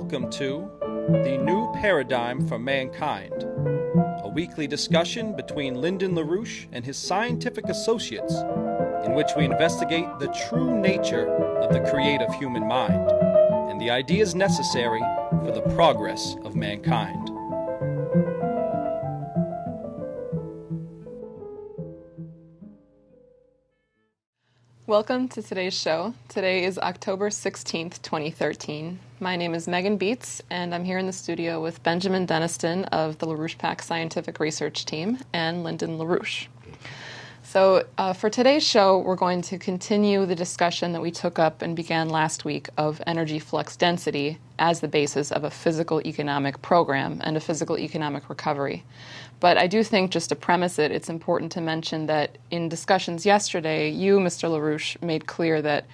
Welcome to The New Paradigm for Mankind, a weekly discussion between Lyndon LaRouche and his scientific associates, in which we investigate the true nature of the creative human mind and the ideas necessary for the progress of mankind. Welcome to today's show. Today is October 16th, 2013. My name is Megan Beets, and I'm here in the studio with Benjamin Deniston of the LaRouche PAC Scientific Research Team and Lyndon LaRouche. So for today's show, we're going to continue the discussion that we took up and began last week of energy flux density as the basis of a physical economic program and a physical economic recovery. But I do think, just to premise it, it's important to mention that in discussions yesterday, you, Mr. LaRouche, made clear that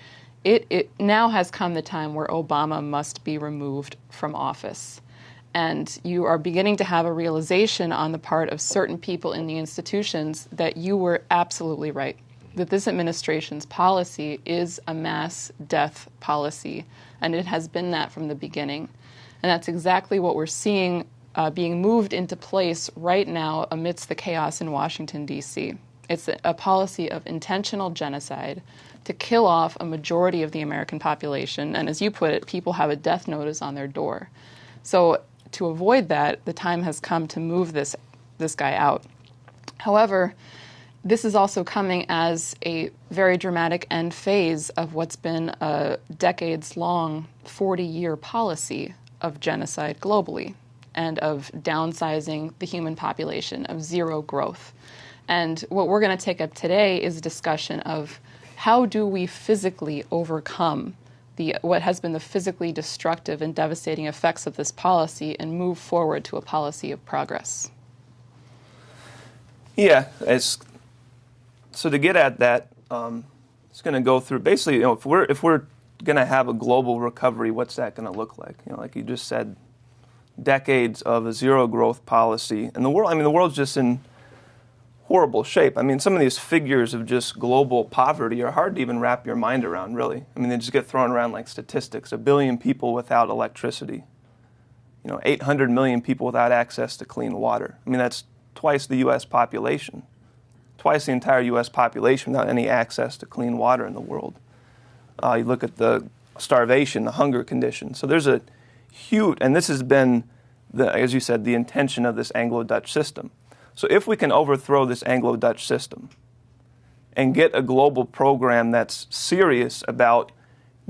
it now has come the time where Obama must be removed from office. And you are beginning to have a realization on the part of certain people in the institutions that you were absolutely right, that this administration's policy is a mass death policy, and it has been that from the beginning. And that's exactly what we're seeing being moved into place right now amidst the chaos in Washington, D.C. It's a policy of intentional genocide to kill off a majority of the American population, and as you put it, people have a death notice on their door. So to avoid that, the time has come to move this guy out. However, this is also coming as a very dramatic end phase of what's been a decades-long, 40-year policy of genocide globally and of downsizing the human population, of zero growth. And what we're going to take up today is a discussion of how do we physically overcome what has been the physically destructive and devastating effects of this policy and move forward to a policy of progress. Yeah, so to get at that, it's going to go through basically, if we're going to have a global recovery, what's that going to look like? Like you just said, decades of a zero growth policy, and the world's just in horrible shape. Some of these figures of just global poverty are hard to even wrap your mind around, really. They just get thrown around like statistics. 1 billion people without electricity. 800 million people without access to clean water. That's twice the U.S. population. Twice the entire U.S. population without any access to clean water in the world. You look at the starvation, the hunger conditions. So there's a huge, and this has been, as you said, the intention of this Anglo-Dutch system. So if we can overthrow this Anglo-Dutch system and get a global program that's serious about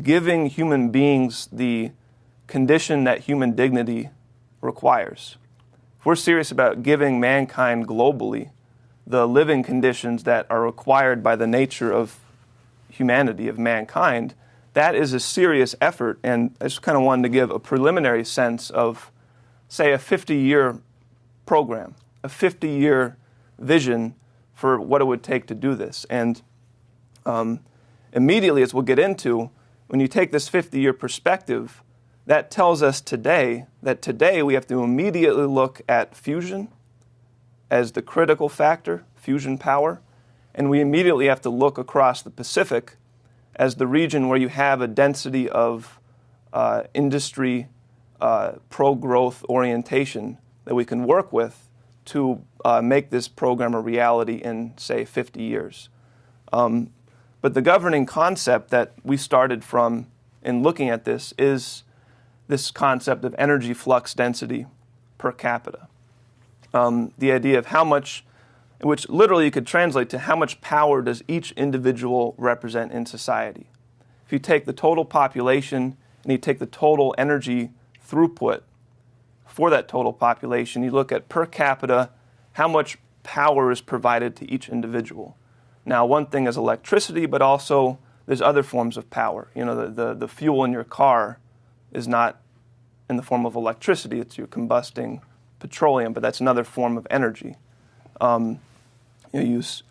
giving human beings the condition that human dignity requires, if we're serious about giving mankind globally the living conditions that are required by the nature of humanity, of mankind, that is a serious effort. And I just kind of wanted to give a preliminary sense of, say, a 50-year program, a 50-year vision for what it would take to do this. And immediately, as we'll get into, when you take this 50-year perspective, that tells us today that today we have to immediately look at fusion as the critical factor, fusion power, and we immediately have to look across the Pacific as the region where you have a density of industry, pro-growth orientation that we can work with to make this program a reality in, say, 50 years. But the governing concept that we started from in looking at this is this concept of energy flux density per capita. The idea of how much, which literally you could translate to how much power does each individual represent in society. If you take the total population and you take the total energy throughput for that total population, you look at per capita, how much power is provided to each individual. Now, one thing is electricity, but also there's other forms of power. The fuel in your car is not in the form of electricity, it's your combusting petroleum, but that's another form of energy. You use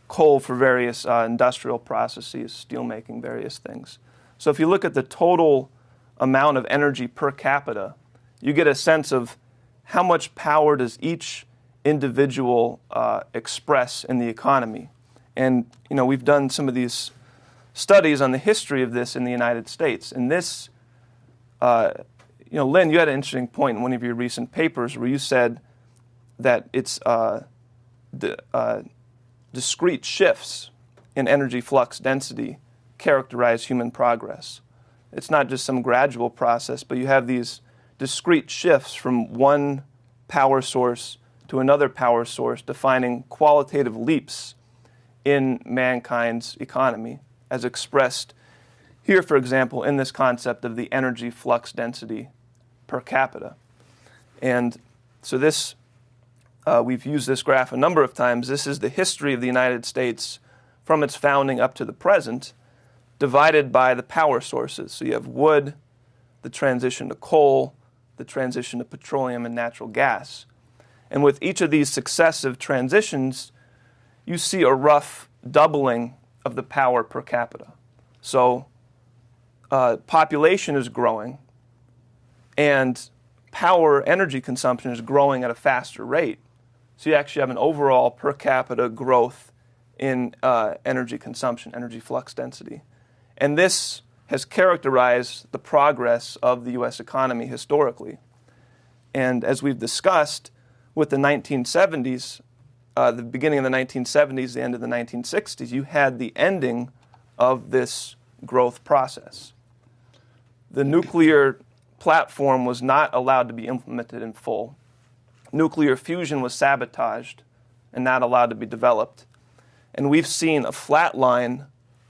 coal for various industrial processes, steelmaking, various things. So if you look at the total amount of energy per capita, you get a sense of how much power does each individual express in the economy. And we've done some of these studies on the history of this in the United States. And this Lynn, you had an interesting point in one of your recent papers where you said that it's discrete shifts in energy flux density characterize human progress. It's not just some gradual process, but you have these discrete shifts from one power source to another power source, defining qualitative leaps in mankind's economy, as expressed here, for example, in this concept of the energy flux density per capita. And so this, we've used this graph a number of times. This is the history of the United States from its founding up to the present, divided by the power sources. So you have wood, the transition to coal, the transition to petroleum and natural gas. And with each of these successive transitions, you see a rough doubling of the power per capita. So population is growing, and power energy consumption is growing at a faster rate. So you actually have an overall per capita growth in energy consumption, energy flux density. And this has characterized the progress of the U.S. economy historically. And as we've discussed, with the 1970s, the beginning of the 1970s, the end of the 1960s, you had the ending of this growth process. The nuclear platform was not allowed to be implemented in full. Nuclear fusion was sabotaged and not allowed to be developed. And we've seen a flat line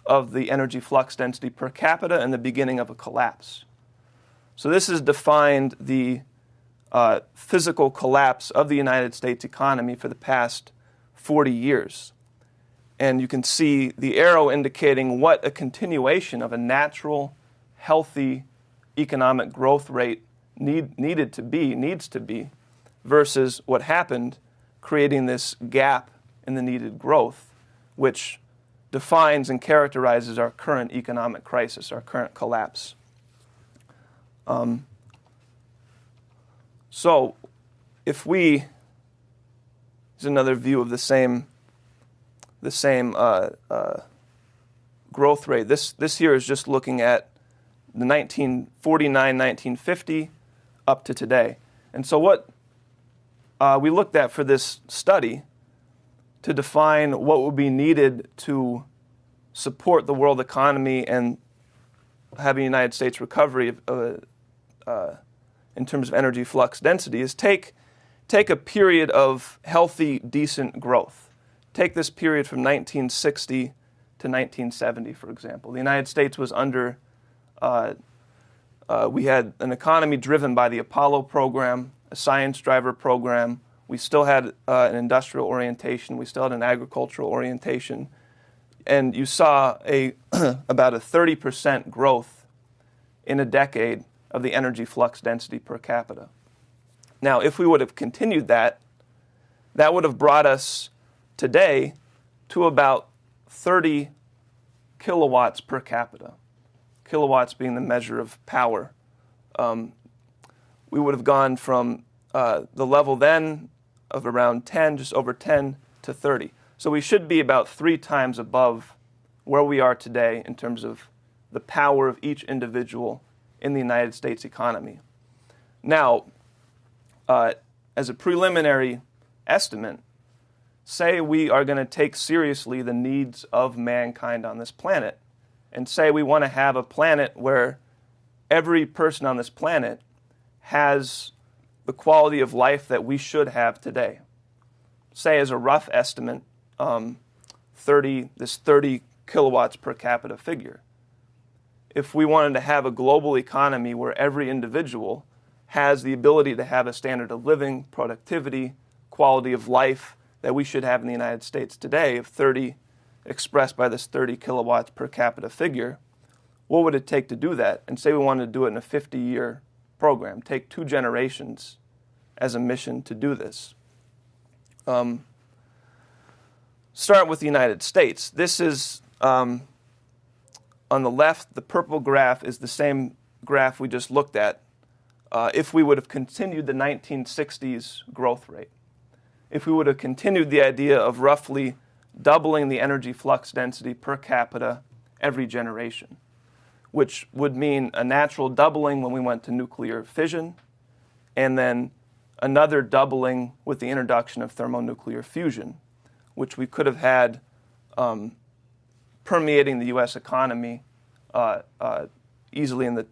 of the energy flux density per capita and the beginning of a collapse. So this has defined the physical collapse of the United States economy for the past 40 years. And you can see the arrow indicating what a continuation of a natural, healthy economic growth rate needs to be, versus what happened, creating this gap in the needed growth, which defines and characterizes our current economic crisis, our current collapse. So if here's another view of the same growth rate. This here is just looking at the 1949, 1950 up to today. And so what we looked at for this study to define what would be needed to support the world economy and have a United States recovery in terms of energy flux density is take a period of healthy, decent growth. Take this period from 1960 to 1970, for example. The United States was under, we had an economy driven by the Apollo program, a science driver program. We still had an industrial orientation. We still had an agricultural orientation. And you saw about a 30% growth in a decade of the energy flux density per capita. Now, if we would have continued that would have brought us today to about 30 kilowatts per capita. Kilowatts being the measure of power. We would have gone from the level then of around 10, just over 10, to 30. So we should be about 3 times above where we are today in terms of the power of each individual in the United States economy. Now, as a preliminary estimate, say we are going to take seriously the needs of mankind on this planet, and say we want to have a planet where every person on this planet has the quality of life that we should have today. Say, as a rough estimate, 30 kilowatts per capita figure. If we wanted to have a global economy where every individual has the ability to have a standard of living, productivity, quality of life that we should have in the United States today of 30, expressed by this 30 kilowatts per capita figure, what would it take to do that? And say we wanted to do it in a 50-year program, take 2 generations as a mission to do this. Start with the United States. This is, on the left, the purple graph is the same graph we just looked at if we would have continued the 1960s growth rate. If we would have continued the idea of roughly doubling the energy flux density per capita every generation. which would mean a natural doubling when we went to nuclear fission, and then another doubling with the introduction of thermonuclear fusion, which we could have had permeating the U.S. economy easily in the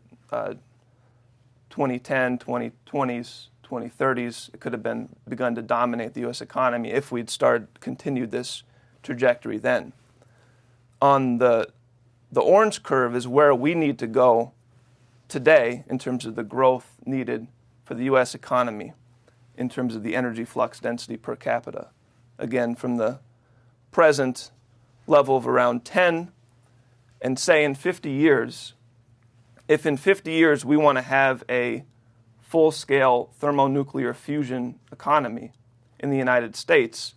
2010, 2020s, 2030s. It could have begun to dominate the U.S. economy if we'd continued this trajectory then. On the orange curve is where we need to go today in terms of the growth needed for the U.S. economy, in terms of the energy flux density per capita. Again, from the present level of around 10, and say in 50 years, if in 50 years we want to have a full-scale thermonuclear fusion economy in the United States,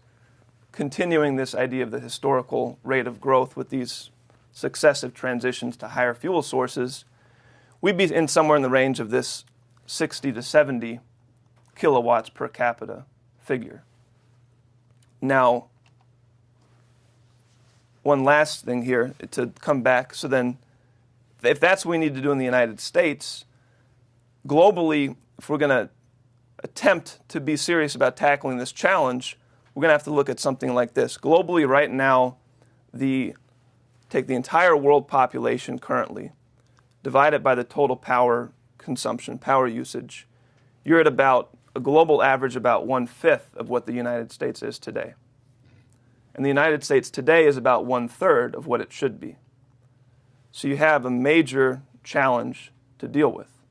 continuing this idea of the historical rate of growth with these successive transitions to higher fuel sources, we'd be in somewhere in the range of this 60 to 70 kilowatts per capita figure. Now, one last thing here to come back. So then, if that's what we need to do in the United States, globally, if we're going to attempt to be serious about tackling this challenge, we're going to have to look at something like this. Globally, right now, take the entire world population currently, divide it by the total power consumption, power usage, you're at about a global average about 1/5 of what the United States is today. And the United States today is about 1/3 of what it should be. So you have a major challenge to deal with.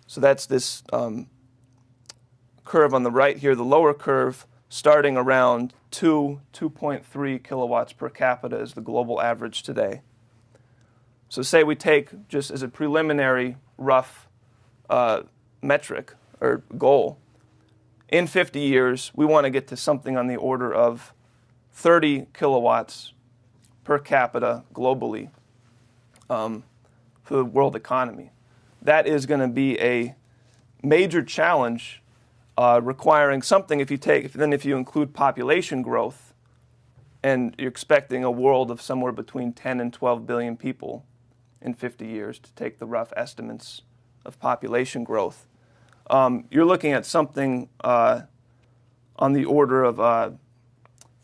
So that's this curve on the right here, the lower curve, starting around 2.3 kilowatts per capita is the global average today. So say we take, just as a preliminary rough metric or goal, in 50 years, we want to get to something on the order of 30 kilowatts per capita globally for the world economy. That is going to be a major challenge requiring something. If you include population growth, and you're expecting a world of somewhere between 10 and 12 billion people in 50 years, to take the rough estimates of population growth, you're looking at something on the order of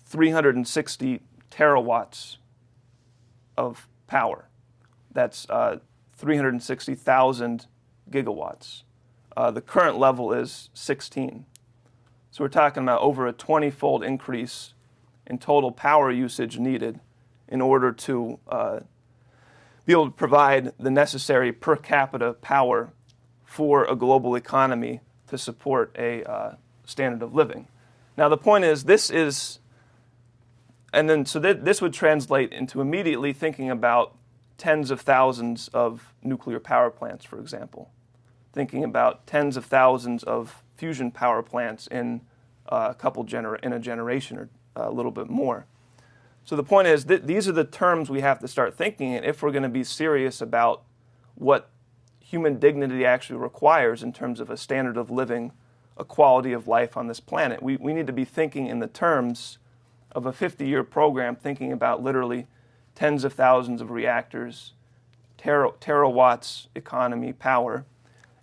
360 terawatts of power. That's 360,000 gigawatts. The current level is 16. So we're talking about over a 20-fold increase in total power usage needed in order to be able to provide the necessary per capita power for a global economy to support a standard of living. Now the point is, this would translate into immediately thinking about tens of thousands of nuclear power plants, for example. Thinking about tens of thousands of fusion power plants in a generation or a little bit more. So the point is that these are the terms we have to start thinking in if we're going to be serious about what human dignity actually requires in terms of a standard of living, a quality of life on this planet. We need to be thinking in the terms of a 50-year program, thinking about literally tens of thousands of reactors, terawatts economy power,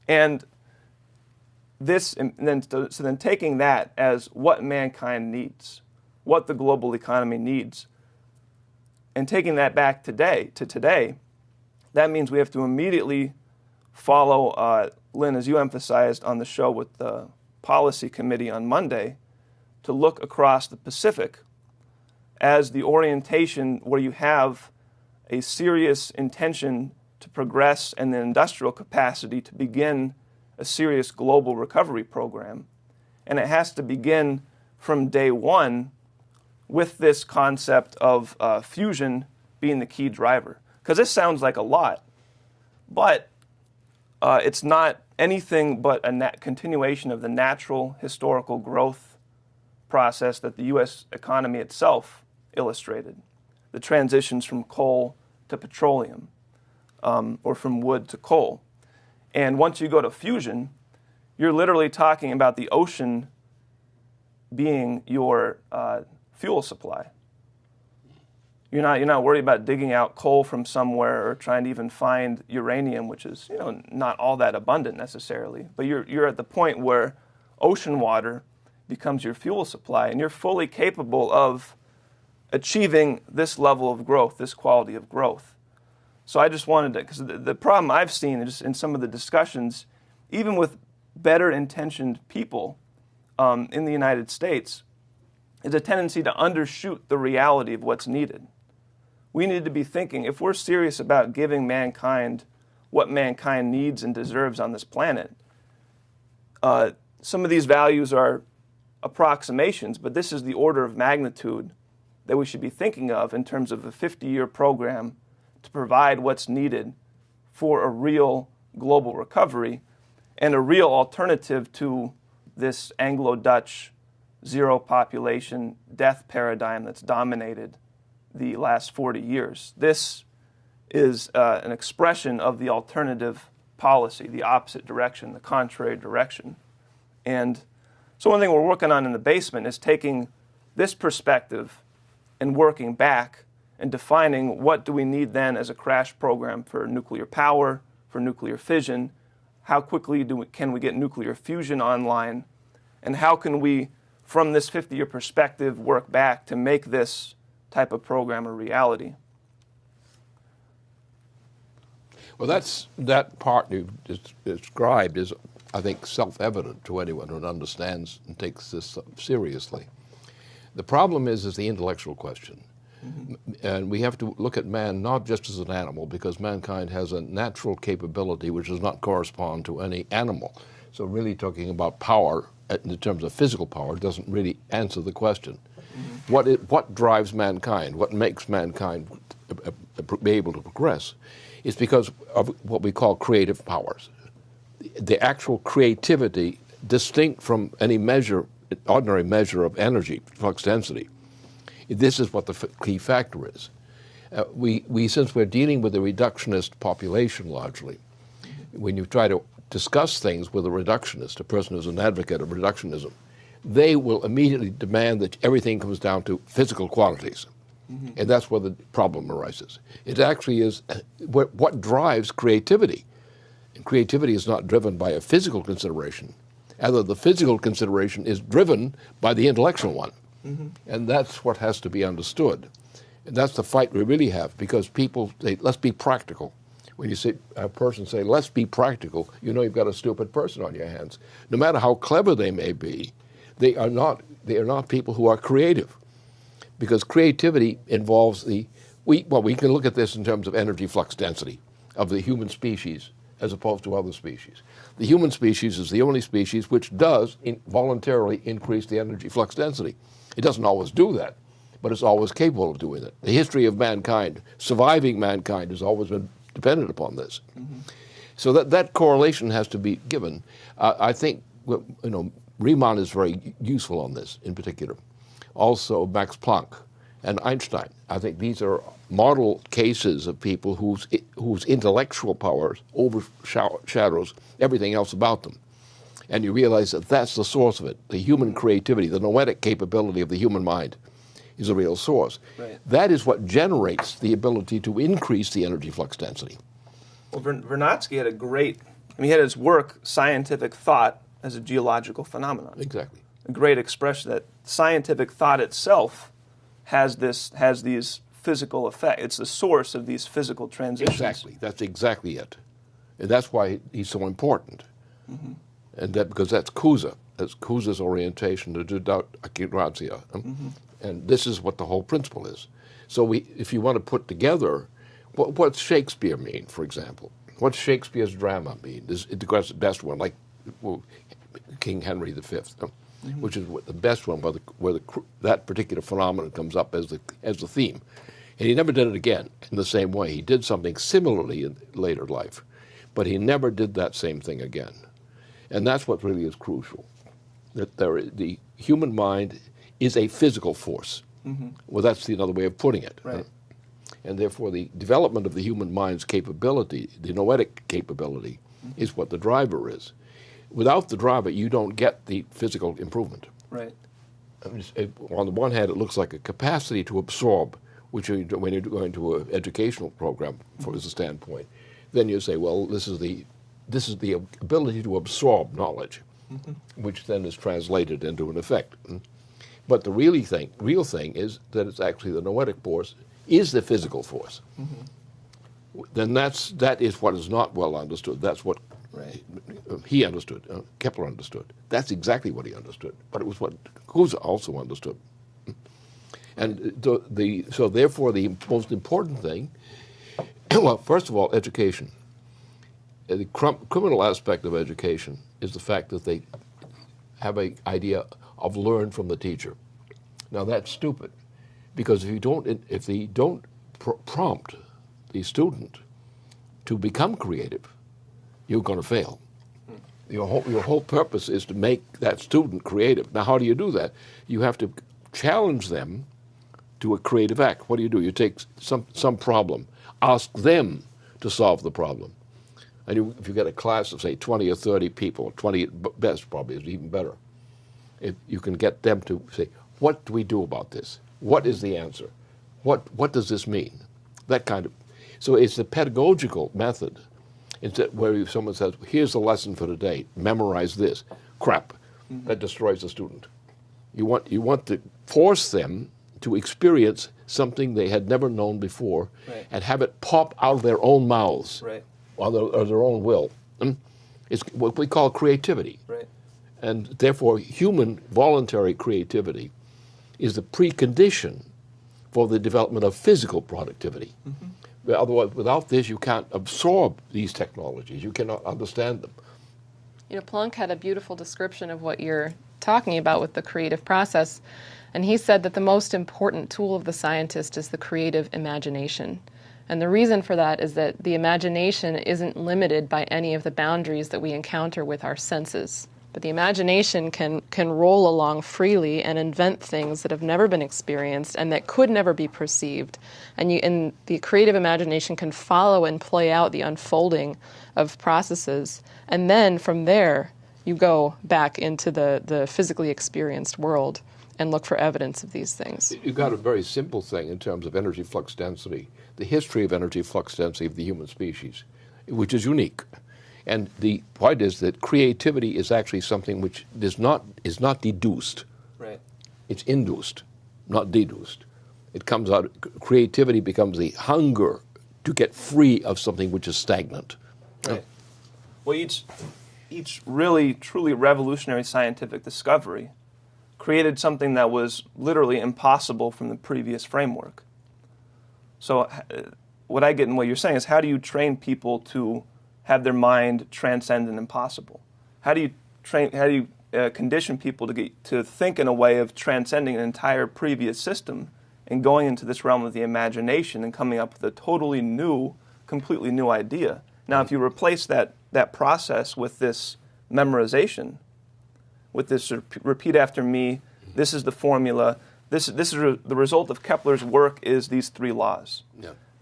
and then taking that as what mankind needs, what the global economy needs, and taking that back to today, that means we have to immediately follow, Lynn, as you emphasized on the show with the policy committee on Monday, to look across the Pacific as the orientation where you have a serious intention to progress and the industrial capacity to begin a serious global recovery program. And it has to begin from day one with this concept of fusion being the key driver. Because this sounds like a lot, but it's not anything but a continuation of the natural historical growth process that the U.S. economy itself illustrated. The transitions from coal to petroleum, or from wood to coal. And once you go to fusion, you're literally talking about the ocean being your fuel supply. You're not worried about digging out coal from somewhere or trying to even find uranium, which is not all that abundant necessarily. But you're at the point where ocean water becomes your fuel supply, and you're fully capable of achieving this level of growth, this quality of growth. So I just wanted to, because the problem I've seen just in some of the discussions, even with better intentioned people in the United States, is a tendency to undershoot the reality of what's needed. We need to be thinking, if we're serious about giving mankind what mankind needs and deserves on this planet, some of these values are approximations, but this is the order of magnitude that we should be thinking of in terms of a 50-year program to provide what's needed for a real global recovery and a real alternative to this Anglo-Dutch zero population death paradigm that's dominated the last 40 years. This is an expression of the alternative policy, the opposite direction, the contrary direction. And so one thing we're working on in the basement is taking this perspective and working back and defining what do we need then as a crash program for nuclear power, for nuclear fission, how quickly can we get nuclear fusion online, and how can we, from this 50-year perspective, work back to make this type of program a reality. Well, that part you described is, I think, self-evident to anyone who understands and takes this seriously. The problem is the intellectual question. Mm-hmm. And we have to look at man not just as an animal, because mankind has a natural capability which does not correspond to any animal. So really talking about power in terms of physical power doesn't really answer the question. Mm-hmm. What drives mankind, what makes mankind be able to progress, is because of what we call creative powers. The actual creativity distinct from any ordinary measure of energy, flux density. This is what the key factor is. Since we're dealing with a reductionist population largely, when you try to discuss things with a reductionist, a person who's an advocate of reductionism, they will immediately demand that everything comes down to physical quantities. Mm-hmm. And that's where the problem arises. It actually is what drives creativity. And creativity is not driven by a physical consideration. Either the physical consideration is driven by the intellectual one. Mm-hmm. And that's what has to be understood. And that's the fight we really have, because people say, let's be practical. When you see a person say, let's be practical, you know you've got a stupid person on your hands. No matter how clever they may be, they are not people who are creative. Because creativity involves we can look at this in terms of energy flux density of the human species as opposed to other species. The human species is the only species which does voluntarily increase the energy flux density. It doesn't always do that, but it's always capable of doing it. The history of mankind, surviving mankind, has always been dependent upon this. Mm-hmm. So that correlation has to be given. I think Riemann is very useful on this in particular. Also Max Planck and Einstein. I think these are model cases of people whose intellectual powers overshadows everything else about them. And you realize that that's the source of it. The human creativity, the noetic capability of the human mind is a real source. Right. That is what generates the ability to increase the energy flux density. Well, Vernadsky had he had his work, Scientific Thought, as a geological phenomenon. Exactly. A great expression that scientific thought itself has these physical effects. It's the source of these physical transitions. Exactly. That's exactly it. And that's why he's so important. Mm-hmm. And because that's Kuza. That's Kuza's orientation to akiratia. Mm-hmm. And this is what the whole principle is. So if you want to put together, what's Shakespeare mean, for example? What's Shakespeare's drama mean? It's the best one, like King Henry V, mm-hmm. which is the best one where that particular phenomenon comes up as the theme. And he never did it again in the same way. He did something similarly in later life, but he never did that same thing again. And that's what really is crucial, that the human mind is a physical force. Mm-hmm. Well, that's another way of putting it. Right. And therefore, the development of the human mind's capability, the noetic capability, mm-hmm. is what the driver is. Without the driver, you don't get the physical improvement. Right. On the one hand, it looks like a capacity to absorb which when you go into an educational program, for as a standpoint, then you say, well, this is the ability to absorb knowledge, which then is translated into an effect. But the real thing is that it's actually the noetic force is the physical force. Then that is what is not well understood. That's what he understood, Kepler understood. That's exactly what he understood. But it was what Hus also understood. And so therefore the most important thing, well, first of all, education. The criminal aspect of education is the fact that they have an idea of learn from the teacher. Now that's stupid, because if they don't prompt the student to become creative, you're going to fail. Your whole purpose is to make that student creative. Now, how do you do that? You have to challenge them to a creative act. What do? You take some problem, ask them to solve the problem. And if you get a class of, say, 20 or 30 people, 20 at best probably is even better, if you can get them to say, what do we do about this? What is the answer? What does this mean? That kind of. So it's the pedagogical method. Instead, where someone says, here's the lesson for today, memorize this. Crap. That destroys the student. You want to force them to experience something they had never known before, and have it pop out of their own mouths, or their own will. It's what we call creativity. And therefore, human voluntary creativity is the precondition for the development of physical productivity. Otherwise, without this, you can't absorb these technologies. You cannot understand them. Planck had a beautiful description of what you're talking about with the creative process. And he said that the most important tool of the scientist is the creative imagination. And the reason for that is that the imagination isn't limited by any of the boundaries that we encounter with our senses. But the imagination can roll along freely and invent things that have never been experienced and that could never be perceived. And the creative imagination can follow and play out the unfolding of processes. And then from there, you go back into the physically experienced world and look for evidence of these things. You've got a very simple thing in terms of energy flux density, the history of energy flux density of the human species, which is unique. And the point is that creativity is actually something which is not deduced. It's induced, not deduced. It comes out, creativity becomes the hunger to get free of something which is stagnant. Well, each really, truly revolutionary scientific discovery created something that was literally impossible from the previous framework. So what I get in what you're saying is, how do you train people to have their mind transcend an impossible? How do you condition people to think in a way of transcending an entire previous system and going into this realm of the imagination and coming up with a totally new, completely new idea? Now, if you replace that process with this memorization, with this repeat after me, this is the formula, this is the result of Kepler's work is these 3 laws.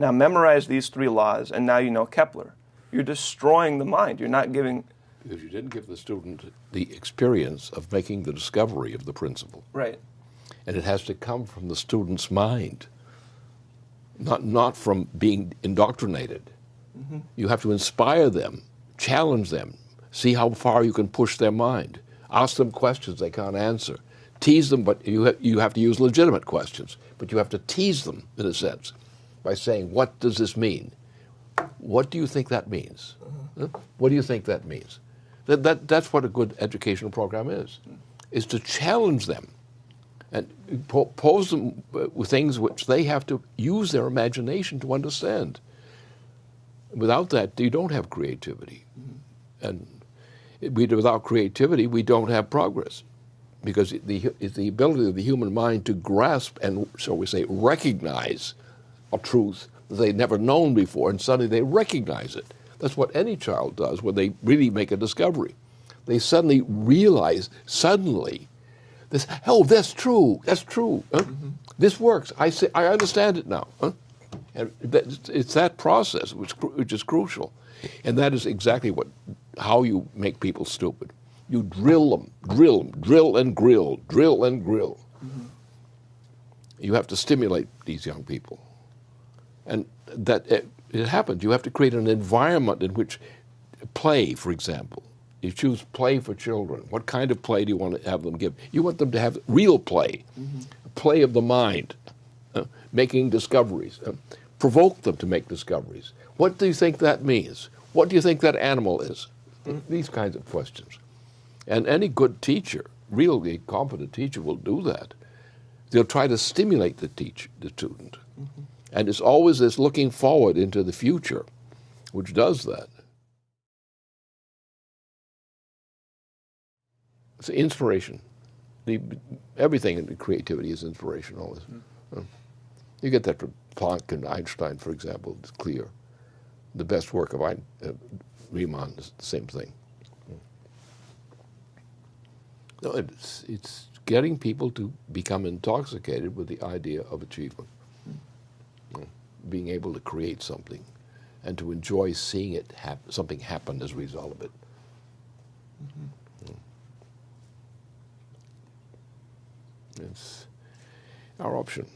Now memorize these 3 laws, and now you know Kepler. You're destroying the mind. You're not giving... Because you didn't give the student the experience of making the discovery of the principle. And it has to come from the student's mind, not from being indoctrinated. You have to inspire them, challenge them, see how far you can push their mind, ask them questions they can't answer, tease them, but you have to use legitimate questions, but you have to tease them, in a sense, by saying, what does this mean? What do you think that means? What do you think that means? That's what a good educational program is to challenge them and pose them with things which they have to use their imagination to understand. Without that, you don't have creativity. And without creativity, we don't have progress, because it's the ability of the human mind to grasp and, so we say, recognize a truth that they've never known before, and suddenly they recognize it. That's what any child does when they really make a discovery. They suddenly realize, this, oh, that's true, this works, I understand it now. And it's that process which is crucial. And that is exactly how you make people stupid. You drill them, drill and grill, drill and grill. You have to stimulate these young people. And that it happens. You have to create an environment in which play, for example. You choose play for children. What kind of play do you want to have them give? You want them to have real play, play of the mind, making discoveries. Provoke them to make discoveries. What do you think that means? What do you think that animal is? These kinds of questions. And any good teacher, really competent teacher, will do that. They'll try to stimulate the student. And it's always this looking forward into the future which does that. It's inspiration. Everything in creativity is inspiration always. You get that from Planck and Einstein, for example. It's clear. The best work of Riemann is the same thing. No, it's getting people to become intoxicated with the idea of achievement. Being able to create something and to enjoy seeing it something happen as a result of it. It's our option.